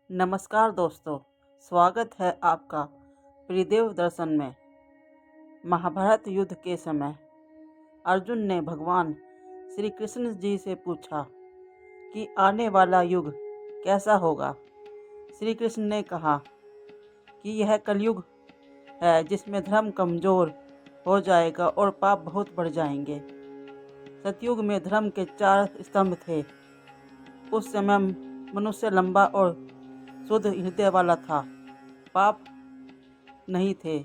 नमस्कार दोस्तों, स्वागत है आपका त्रिदेव दर्शन में। महाभारत युद्ध के समय अर्जुन ने भगवान श्री कृष्ण जी से पूछा कि आने वाला युग कैसा होगा। श्री कृष्ण ने कहा कि यह कलयुग है जिसमें धर्म कमजोर हो जाएगा और पाप बहुत बढ़ जाएंगे। सतयुग में धर्म के 4 स्तंभ थे। उस समय मनुष्य लंबा और शुद्ध हृदय वाला था, पाप नहीं थे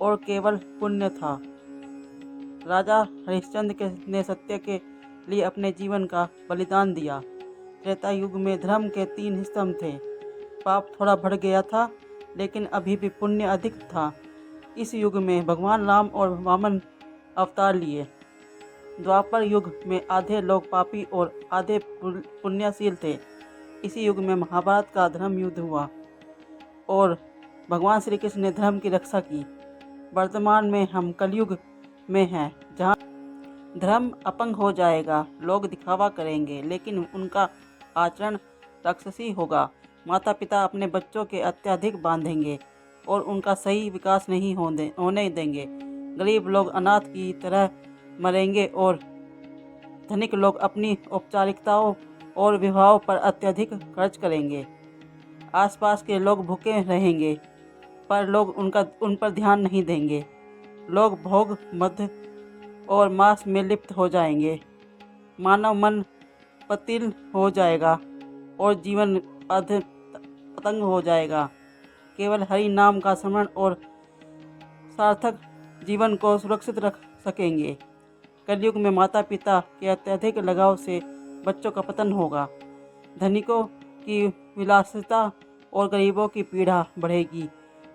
और केवल पुण्य था। राजा हरिश्चंद्र ने सत्य के लिए अपने जीवन का बलिदान दिया। त्रेता युग में धर्म के 3 स्तंभ थे। पाप थोड़ा बढ़ गया था, लेकिन अभी भी पुण्य अधिक था। इस युग में भगवान राम और वामन अवतार लिए। द्वापर युग में आधे लोग पापी और आधे पुण्यशील थे। इसी युग में महाभारत का धर्म युद्ध हुआ और भगवान श्री कृष्ण ने धर्म की रक्षा की। वर्तमान में हम कलयुग में हैं, जहाँ धर्म अपंग हो जाएगा। लोग दिखावा करेंगे, लेकिन उनका आचरण राक्षसी होगा। माता पिता अपने बच्चों के अत्यधिक बांधेंगे और उनका सही विकास नहीं होने देंगे। गरीब लोग अनाथ की तरह मरेंगे और धनिक लोग अपनी औपचारिकताओं और विवाहों पर अत्यधिक खर्च करेंगे। आसपास के लोग भूखे रहेंगे, पर लोग उन पर ध्यान नहीं देंगे। लोग भोग, मद और मांस में लिप्त हो जाएंगे। मानव मन पतिल हो जाएगा और जीवन पतंग हो जाएगा। केवल हरि नाम का स्मरण और सार्थक जीवन को सुरक्षित रख सकेंगे। कलयुग में माता पिता के अत्यधिक लगाव से बच्चों का पतन होगा। धनिकों की विलासिता और गरीबों की पीड़ा बढ़ेगी।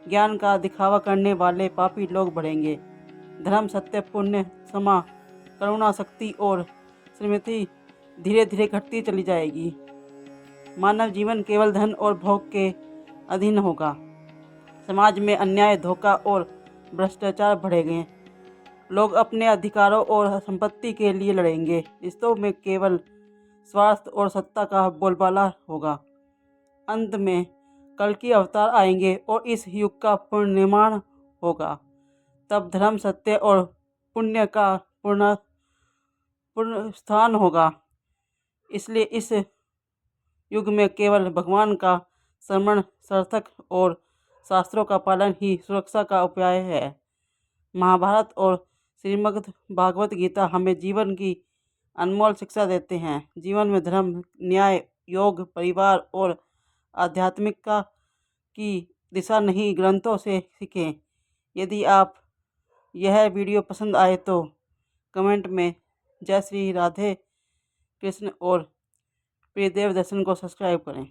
ज्ञान का दिखावा करने वाले पापी लोग बढ़ेंगे। धर्म, सत्य, पुण्य, क्षमा, करुणा, शक्ति और श्रीमती धीरे धीरे घटती चली जाएगी। मानव जीवन केवल धन और भोग के अधीन होगा। समाज में अन्याय, धोखा और भ्रष्टाचार बढ़ेंगे। लोग अपने अधिकारों और संपत्ति के लिए लड़ेंगे। रिश्तों में केवल स्वार्थ और सत्ता का बोलबाला होगा। अंत में कल्कि अवतार आएंगे और इस युग का पुनर्निर्माण होगा। तब धर्म, सत्य और पुण्य का पूर्ण स्थान होगा। इसलिए इस युग में केवल भगवान का स्मरण सार्थक और शास्त्रों का पालन ही सुरक्षा का उपाय है। महाभारत और श्रीमद् भागवत गीता हमें जीवन की अनमोल शिक्षा देते हैं। जीवन में धर्म, न्याय, योग, परिवार और आध्यात्मिकता की दिशा नहीं ग्रंथों से सीखें। यदि आप यह वीडियो पसंद आए तो कमेंट में जय श्री राधे कृष्ण और प्रियदेव दर्शन को सब्सक्राइब करें।